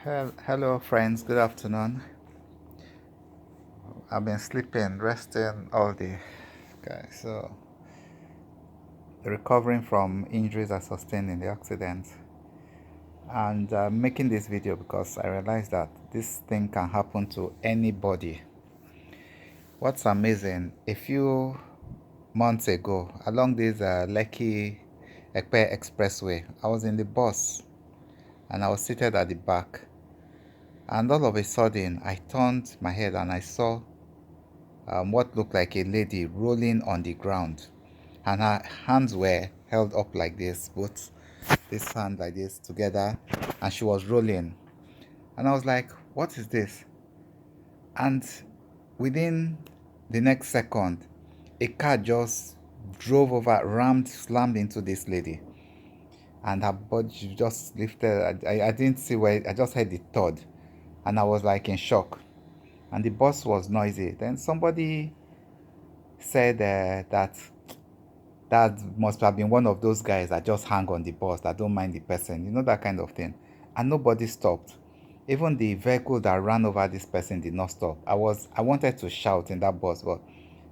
Hello, friends. Good afternoon. I've been sleeping, resting all day. Okay, so recovering from injuries I sustained in the accident, and making this video because I realized that this thing can happen to anybody. What's amazing, a few months ago, along this Lekki Ekpe Expressway, I was in the bus and I was seated at the back, and all of a sudden, I turned my head and I saw what looked like a lady rolling on the ground, and her hands were held up like this, both this hand like this together, and she was rolling. And I was like, what is this? And within the next second, a car just drove over, rammed, slammed into this lady, and her body just lifted. I didn't see where, I just heard the thud, and I was like in shock. And the bus was noisy. Then somebody said that must have been one of those guys that just hang on the bus, that don't mind the person, that kind of thing. And nobody stopped. Even the vehicle that ran over this person did not stop. I wanted to shout in that bus, but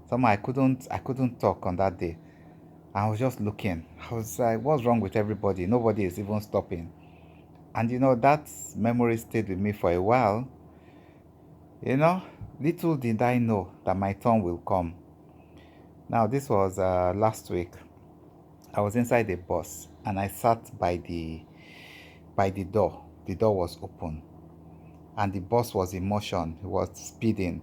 somehow I couldn't talk on that day. I was just looking. I was like, what's wrong with everybody? Nobody is even stopping. And that memory stayed with me for a while. You know, little did I know that my turn will come. Now, this was last week. I was inside the bus and I sat by the door. The door was open and the bus was in motion. It was speeding.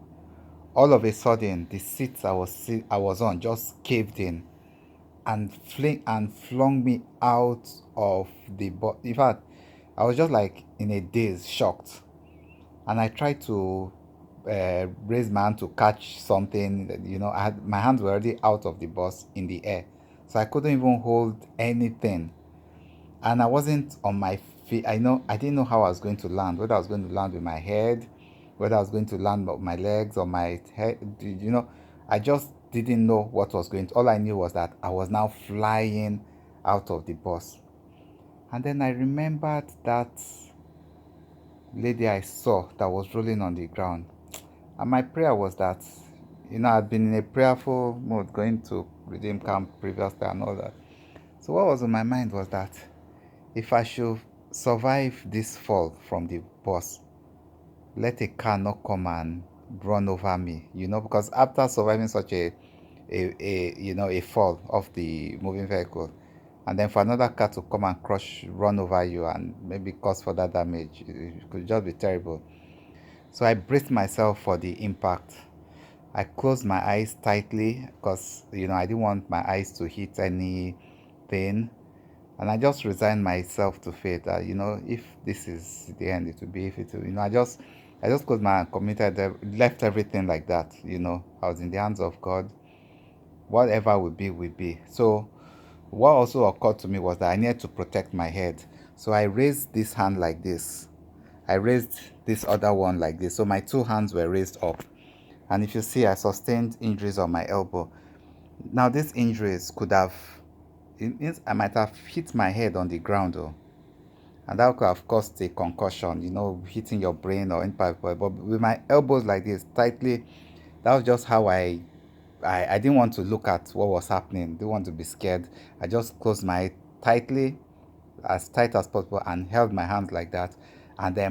All of a sudden, the seat I was on just caved in and flung me out of the bus. In fact, I was just like in a daze, shocked, and I tried to raise my hand to catch something. My hands were already out of the bus in the air, so I couldn't even hold anything. And I wasn't on my feet. I didn't know how I was going to land. Whether I was going to land with my head, whether I was going to land with my legs or my head. I just didn't know what was going to. All I knew was that I was now flying out of the bus. And then I remembered that lady I saw that was rolling on the ground. And my prayer was that, I'd been in a prayerful mode going to Redeem Camp previously and all that. So what was on my mind was that if I should survive this fall from the bus, let a car not come and run over me, because after surviving such a fall off the moving vehicle, and then for another car to come and run over you and maybe cause further damage, it could just be terrible. So I braced myself for the impact. I closed my eyes tightly because I didn't want my eyes to hit anything, and I just resigned myself to fate that if this is the end, it will be. If it will, I just closed my eye, committed, left everything like that. I was in the hands of God. Whatever will be, will be. So what also occurred to me was that I needed to protect my head. So I raised this hand like this. I raised this other one like this. So my two hands were raised up. And if you see, I sustained injuries on my elbow. Now, these injuries could have, I might have hit my head on the ground, though, and that could have caused a concussion, hitting your brain or impact. But with my elbows like this, tightly, that was just how I didn't want to look at what was happening. Didn't want to be scared. I just closed my eye tightly, as tight as possible, and held my hands like that, and then